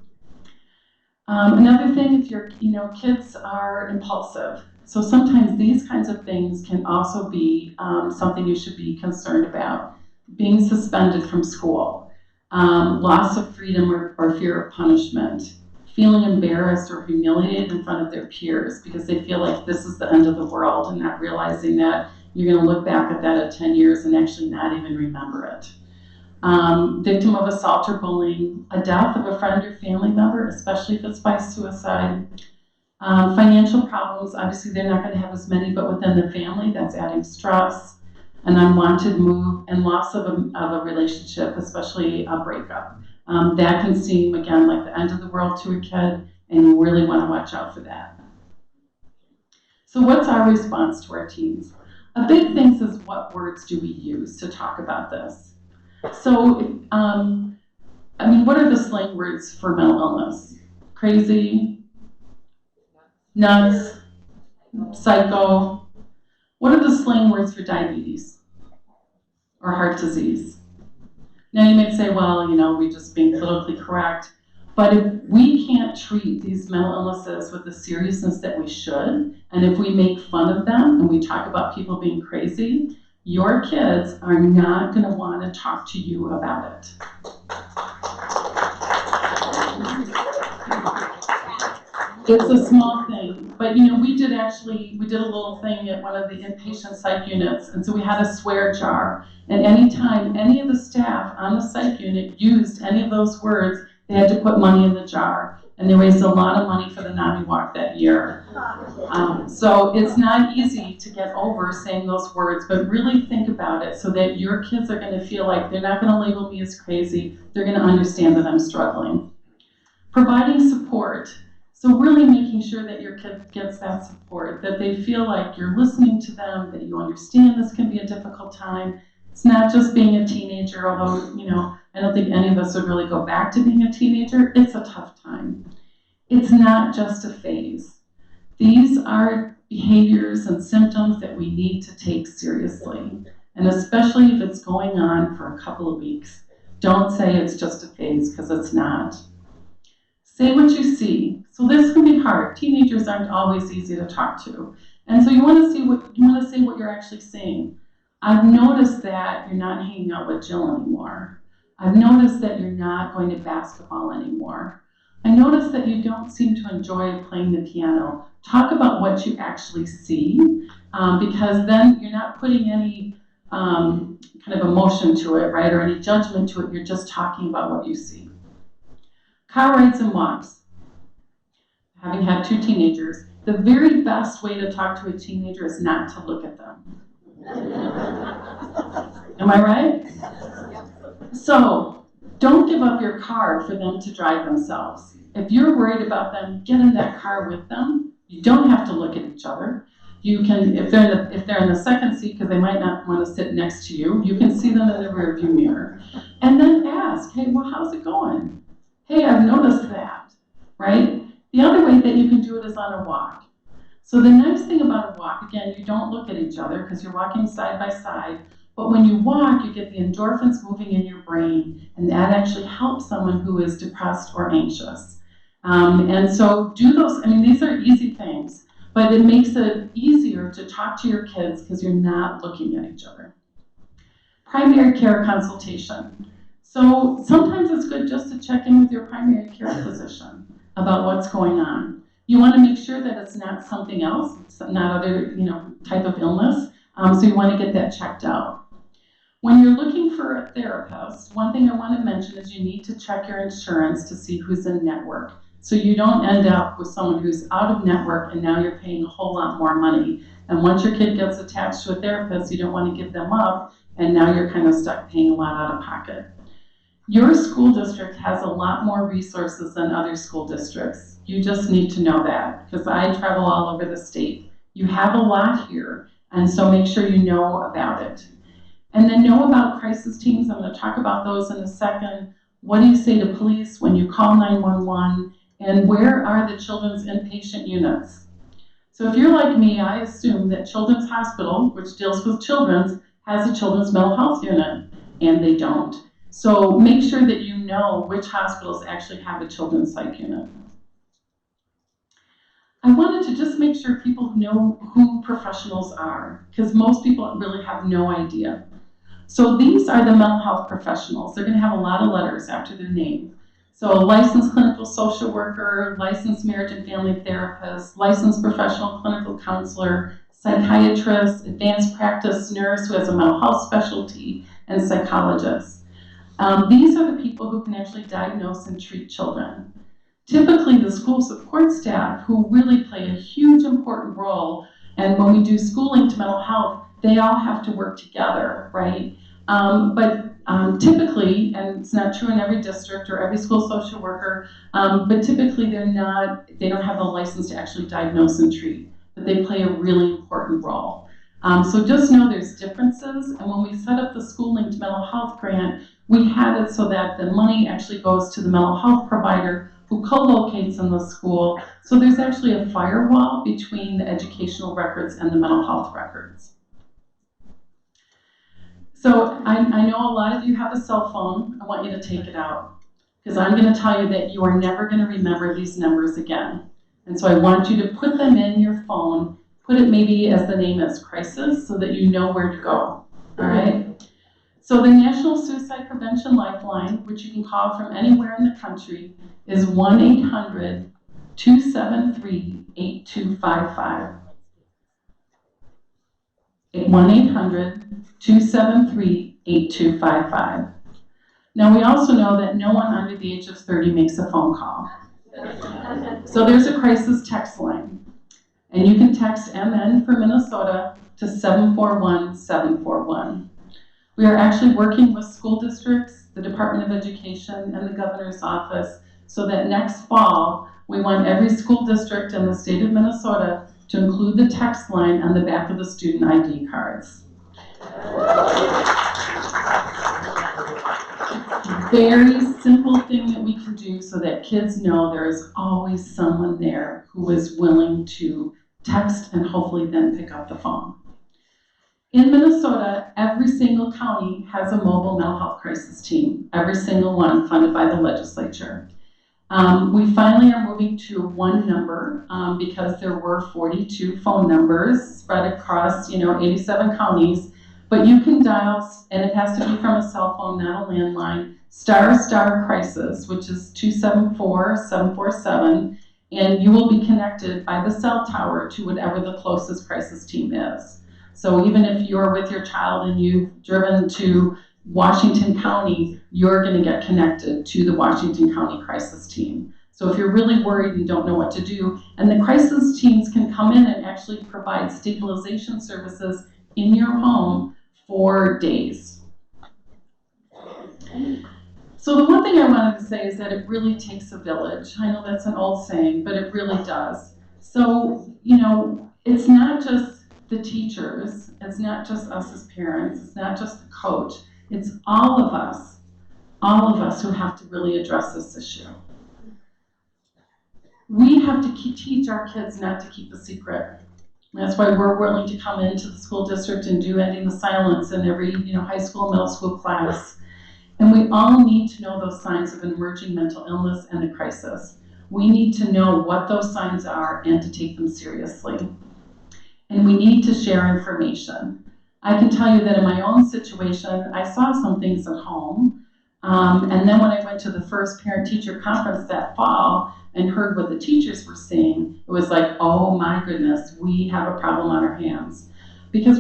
Another thing, if your kids are impulsive. So sometimes these kinds of things can also be something you should be concerned about. Being suspended from school, loss of freedom or fear of punishment, feeling embarrassed or humiliated in front of their peers because they feel like this is the end of the world and not realizing that you're going to look back at that at 10 years and actually not even remember it. Victim of assault or bullying, a death of a friend or family member, especially if it's by suicide. Financial problems, obviously they're not going to have as many, but within the family, that's adding stress, an unwanted move, and loss of a relationship, especially a breakup. That can seem, again, like the end of the world to a kid, and you really want to watch out for that. So what's our response to our teens? A big thing is, what words do we use to talk about this? So, what are the slang words for mental illness? Crazy, nuts, psycho. What are the slang words for diabetes or heart disease? Now you might say, well, we're just being politically correct. But if we can't treat these mental illnesses with the seriousness that we should, and if we make fun of them and we talk about people being crazy, your kids are not going to want to talk to you about it. It's a small thing, but we did a little thing at one of the inpatient psych units, and so we had a swear jar, and anytime any of the staff on the psych unit used any of those words, they had to put money in the jar, and they raised a lot of money for the NAMI walk that year. So it's not easy to get over saying those words, but really think about it so that your kids are going to feel like they're not going to label me as crazy, they're going to understand that I'm struggling. Providing support. So really making sure that your kid gets that support, that they feel like you're listening to them, that you understand this can be a difficult time. It's not just being a teenager, although, I don't think any of us would really go back to being a teenager. It's a tough time. It's not just a phase. These are behaviors and symptoms that we need to take seriously, and especially if it's going on for a couple of weeks. Don't say it's just a phase, because it's not. Say what you see. So this can be hard. Teenagers aren't always easy to talk to. And so you want to say what you're actually saying. I've noticed that you're not hanging out with Jill anymore. I've noticed that you're not going to basketball anymore. I noticed that you don't seem to enjoy playing the piano. Talk about what you actually see, because then you're not putting any kind of emotion to it, right, or any judgment to it. You're just talking about what you see. Car rides and walks. Having had 2 teenagers, the very best way to talk to a teenager is not to look at them. Am I right? So, don't give up your car for them to drive themselves. If you're worried about them, get in that car with them. You don't have to look at each other. You can, if they're in the second seat because they might not want to sit next to you, you can see them in the rearview mirror. And then ask, hey, well, how's it going? Hey, I've noticed that, right? The other way that you can do it is on a walk. So the nice thing about a walk, again, you don't look at each other because you're walking side by side, But when you walk, you get the endorphins moving in your brain, and that actually helps someone who is depressed or anxious. And so do those, I mean, these are easy things, but it makes it easier to talk to your kids because you're not looking at each other. Primary care consultation. So sometimes it's good just to check in with your primary care physician about what's going on. You want to make sure that it's not something else, it's not other, type of illness. So you want to get that checked out. When you're looking for a therapist, one thing I want to mention is you need to check your insurance to see who's in network. So you don't end up with someone who's out of network and now you're paying a whole lot more money. And once your kid gets attached to a therapist, you don't want to give them up, and now you're kind of stuck paying a lot out of pocket. Your school district has a lot more resources than other school districts. You just need to know that, because I travel all over the state. You have a lot here, and so make sure you know about it. And then know about crisis teams. I'm going to talk about those in a second. What do you say to police when you call 911? And where are the children's inpatient units? So if you're like me, I assume that Children's Hospital, which deals with children's, has a children's mental health unit, and they don't. So make sure that you know which hospitals actually have a children's psych unit. I wanted to just make sure people know who professionals are, because most people really have no idea. So these are the mental health professionals. They're going to have a lot of letters after their name. So licensed clinical social worker, licensed marriage and family therapist, licensed professional clinical counselor, psychiatrist, advanced practice nurse who has a mental health specialty, and psychologist. These are the people who can actually diagnose and treat children. Typically, the school support staff, who really play a huge important role, and when we do schooling to mental health, they all have to work together, right? But typically, and it's not true in every district or every school social worker, but typically they don't have the license to actually diagnose and treat, but they play a really important role. So just know there's differences, and when we set up the Schooling to Mental Health grant, we had it so that the money actually goes to the mental health provider who co-locates in the school. So there's actually a firewall between the educational records and the mental health records. So I know a lot of you have a cell phone. I want you to take it out, because I'm going to tell you that you are never going to remember these numbers again. And so I want you to put them in your phone, put it maybe as the name as crisis so that you know where to go, all right? So the National Suicide Prevention Lifeline, which you can call from anywhere in the country, is 1-800-273-8255. 1-800-273-8255. Now we also know that no one under the age of 30 makes a phone call. So there's a crisis text line. And you can text MN for Minnesota to 741-741. We are actually working with school districts, the Department of Education, and the governor's office so that next fall, we want every school district in the state of Minnesota to include the text line on the back of the student ID cards. Very simple thing that we can do so that kids know there is always someone there who is willing to text and hopefully then pick up the phone. In Minnesota, every single county has a mobile mental health crisis team, every single one funded by the legislature. We finally are moving to one number because there were 42 phone numbers spread across 87 counties, but you can dial, and it has to be from a cell phone, not a landline, ** crisis, which is 274-747, and you will be connected by the cell tower to whatever the closest crisis team is. So even if you're with your child and you've driven to Washington County, you're going to get connected to the Washington County crisis team. So if you're really worried and don't know what to do, and the crisis teams can come in and actually provide stabilization services in your home for days. So the one thing I wanted to say is that it really takes a village. I know that's an old saying, but it really does. So, it's not just the teachers, it's not just us as parents, it's not just the coach, it's all of us who have to really address this issue. We have to teach our kids not to keep a secret. That's why we're willing to come into the school district and do Ending the Silence in every high school, middle school class. And we all need to know those signs of an emerging mental illness and a crisis. We need to know what those signs are and to take them seriously. And we need to share information. I can tell you that in my own situation, I saw some things at home. And then when I went to the first parent-teacher conference that fall and heard what the teachers were saying, it was like, oh my goodness, we have a problem on our hands. Because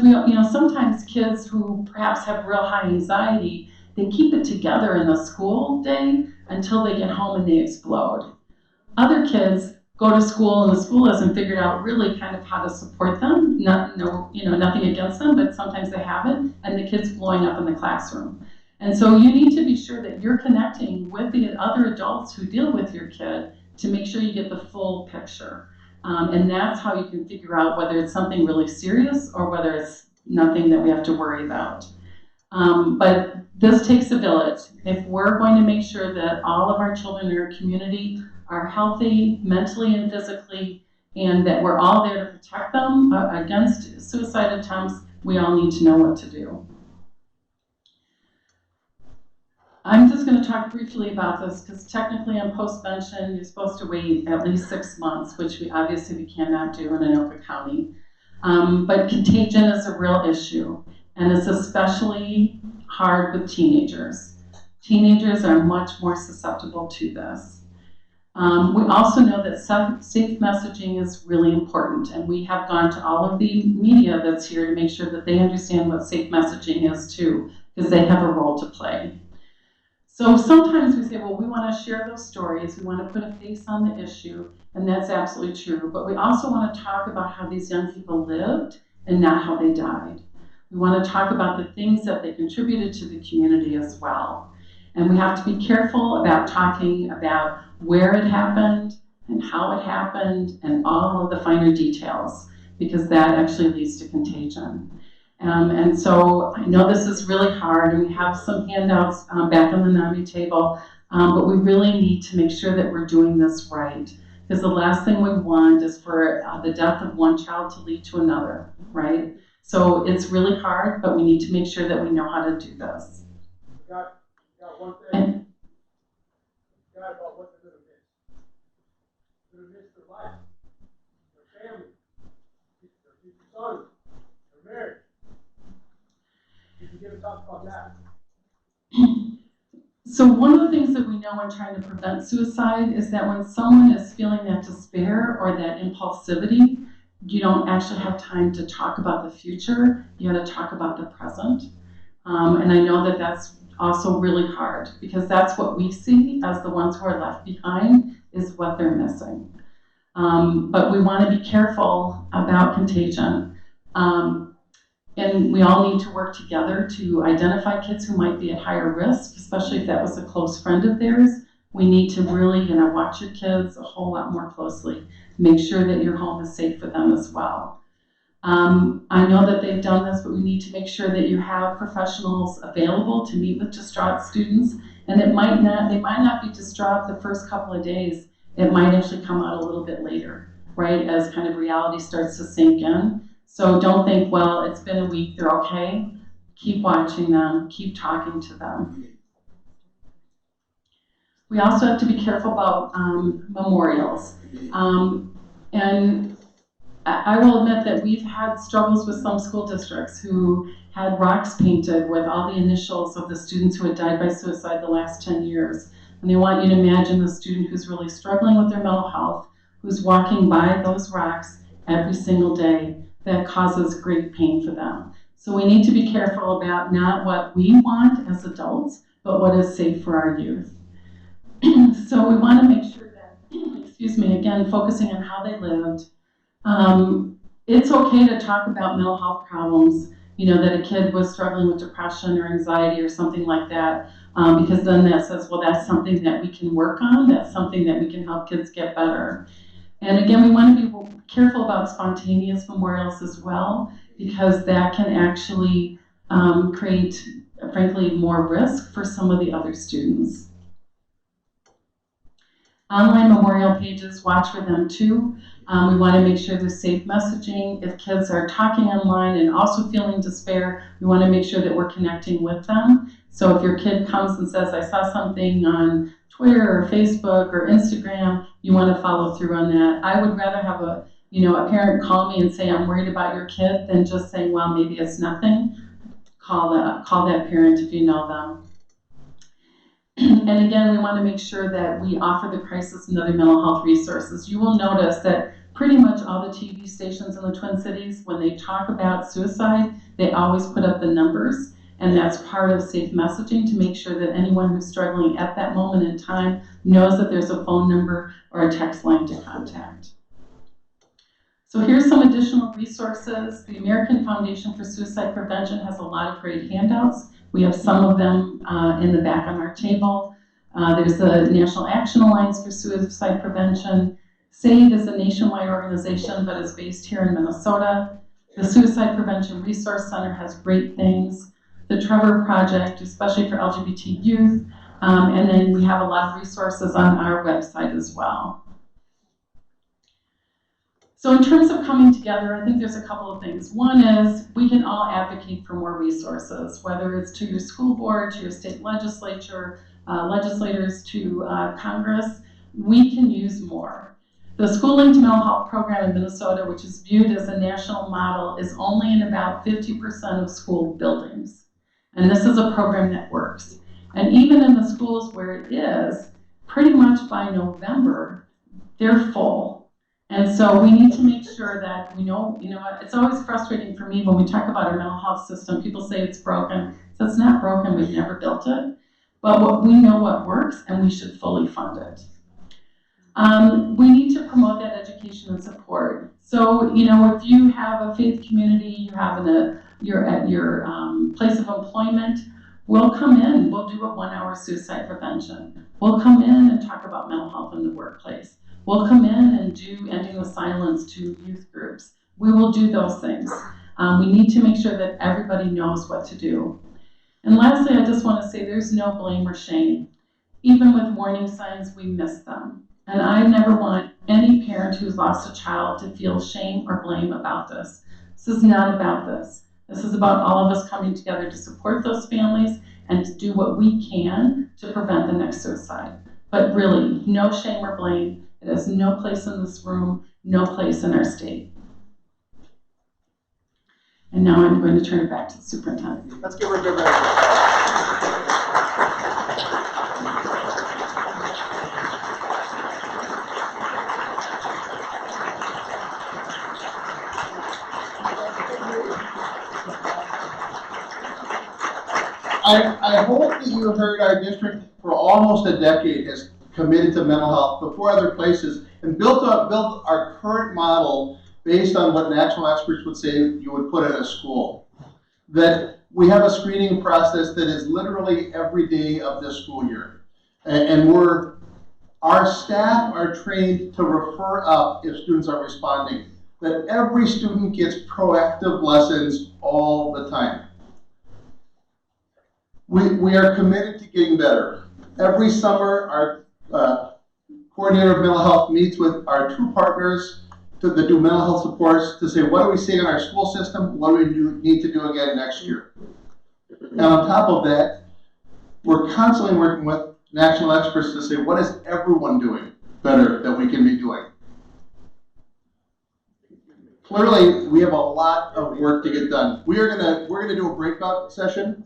sometimes kids who perhaps have real high anxiety, they keep it together in the school day until they get home and they explode. Other kids go to school and the school hasn't figured out really kind of how to support them. Nothing against them, but sometimes they haven't, and the kid's blowing up in the classroom. And so you need to be sure that you're connecting with the other adults who deal with your kid to make sure you get the full picture. And that's how you can figure out whether it's something really serious or whether it's nothing that we have to worry about. But this takes a village. If we're going to make sure that all of our children in our community are healthy mentally and physically, and that we're all there to protect them against suicide attempts, we all need to know what to do. I'm just going to talk briefly about this because technically on postvention, you're supposed to wait at least 6 months, which we obviously cannot do in Anoka County. But contagion is a real issue, and it's especially hard with teenagers. Teenagers are much more susceptible to this. We also know that safe messaging is really important, and we have gone to all of the media that's here to make sure that they understand what safe messaging is too, because they have a role to play. So sometimes we say, well, we want to share those stories, we want to put a face on the issue, and that's absolutely true, but we also want to talk about how these young people lived and not how they died. We want to talk about the things that they contributed to the community as well. And we have to be careful about talking about where it happened and how it happened and all of the finer details, because that actually leads to contagion. And so I know this is really hard, and we have some handouts back on the NAMI table, but we really need to make sure that we're doing this right, because the last thing we want is for the death of one child to lead to another, right? So it's really hard, but we need to make sure that we know how to do this. Got one thing. Got about what they're going to miss. They're going to miss their life, their family, their future sons, their marriage. You can get to talk about that. So one of the things that we know in trying to prevent suicide is that when someone is feeling that despair or that impulsivity, you don't actually have time to talk about the future. You got to talk about the present. And I know that that's also really hard, because that's what we see as the ones who are left behind is what they're missing. But we want to be careful about contagion. And we all need to work together to identify kids who might be at higher risk, especially if that was a close friend of theirs. We need to really, watch your kids a whole lot more closely. Make sure that your home is safe for them as well. I know that they've done this, but we need to make sure that you have professionals available to meet with distraught students. And they might not be distraught the first couple of days. It might actually come out a little bit later, right, as kind of reality starts to sink in. So don't think, well, it's been a week, they're okay. Keep watching them, keep talking to them. We also have to be careful about memorials. And I will admit that we've had struggles with some school districts who had rocks painted with all the initials of the students who had died by suicide the last 10 years. And they want you to imagine the student who's really struggling with their mental health, who's walking by those rocks every single day. That causes great pain for them. So we need to be careful about not what we want as adults, but what is safe for our youth. So we want to make sure that, again, focusing on how they lived. It's okay to talk about mental health problems, that a kid was struggling with depression or anxiety or something like that, because then that says, well, that's something that we can work on, that's something that we can help kids get better. And again, we want to be careful about spontaneous memorials as well, because that can actually create, frankly, more risk for some of the other students. Online memorial pages, watch for them too. We want to make sure there's safe messaging. If kids are talking online and also feeling despair, we want to make sure that we're connecting with them. So if your kid comes and says, I saw something on Twitter or Facebook or Instagram, you want to follow through on that. I would rather have a parent call me and say, I'm worried about your kid, than just saying, well, maybe it's nothing. Call that parent if you know them. And again, we want to make sure that we offer the crisis and other mental health resources. You will notice that pretty much all the TV stations in the Twin Cities, when they talk about suicide, they always put up the numbers. And that's part of safe messaging, to make sure that anyone who's struggling at that moment in time knows that there's a phone number or a text line to contact. So here's some additional resources. The American Foundation for Suicide Prevention has a lot of great handouts. We have some of them in the back on our table. There's the National Action Alliance for Suicide Prevention. SAVE is a nationwide organization but is based here in Minnesota. The Suicide Prevention Resource Center has great things. The Trevor Project, especially for LGBT youth. And then we have a lot of resources on our website as well. So in terms of coming together, I think there's a couple of things. One is we can all advocate for more resources, whether it's to your school board, to your state legislature, legislators, to Congress. We can use more. The School Linked Mental Health Program in Minnesota, which is viewed as a national model, is only in about 50% of school buildings. And this is a program that works. And even in the schools where it is, pretty much by November, they're full. And so we need to make sure that we know, it's always frustrating for me when we talk about our mental health system. People say it's broken. So it's not broken, we've never built it. But we know what works, and we should fully fund it. We need to promote that education and support. So, if you have a faith community, you're at your place of employment, we'll come in, we'll do a 1-hour suicide prevention. We'll come in and talk about mental health in the workplace. We'll come in and do Ending the Silence to youth groups. We will do those things. We need to make sure that everybody knows what to do. And lastly, I just want to say there's no blame or shame. Even with warning signs, we miss them. And I never want any parent who's lost a child to feel shame or blame about this. This is not about this. This is about all of us coming together to support those families and to do what we can to prevent the next suicide. But really, no shame or blame. It has no place in this room, no place in our state. And now I'm going to turn it back to the superintendent. Let's give her a good round. I hope that you heard our district for almost a decade has committed to mental health before other places and built our current model based on what national experts would say you would put in a school. That we have a screening process that is literally every day of this school year. And our staff are trained to refer up if students are responding. That every student gets proactive lessons all the time. We are committed to getting better. Every summer, our coordinator of mental health meets with our two partners that do mental health supports to say, what are we seeing in our school system? What do we need to do again next year? And on top of that, we're constantly working with national experts to say, what is everyone doing better that we can be doing? Clearly, we have a lot of work to get done. We're gonna do a breakout session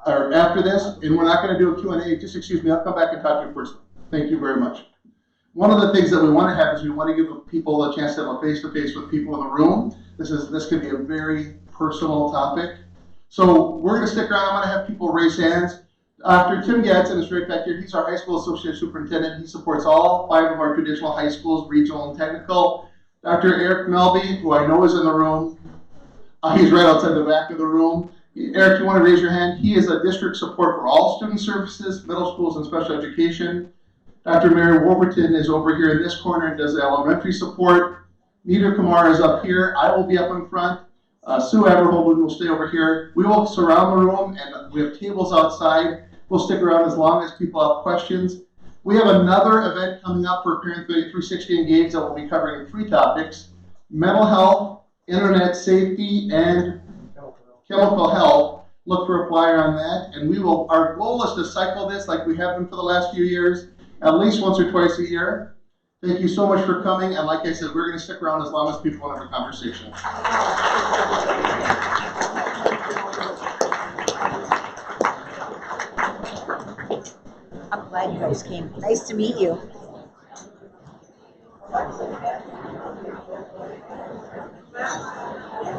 after this, and we're not going to do a Q&A. Just excuse me, I'll come back and talk to you personally. Thank you very much. One of the things that we want to have is we want to give people a chance to have a face-to-face with people in the room. This could be a very personal topic. So we're going to stick around. I'm going to have people raise hands. Dr. Tim Gadsden is right back here. He's our high school associate superintendent. He supports all 5 of our traditional high schools, regional and technical. Dr. Eric Melby, who I know is in the room. He's right outside the back of the room. Eric, you want to raise your hand? He is a district support for all student services, middle schools, and special education. Dr. Mary Wolverton is over here in this corner and does the elementary support. Nita Kumar is up here. I will be up in front. Sue Aberholden will stay over here. We will surround the room, and we have tables outside. We'll stick around as long as people have questions. We have another event coming up for Parent 360 Engage that will be covering 3 topics: mental health, internet safety, and chemical health. Look for a flyer on that, and our goal is to cycle this like we have been for the last few years, at least once or twice a year. Thank you so much for coming, and like I said, we're going to stick around as long as people want to have a conversation. I'm glad you guys came. Nice to meet you.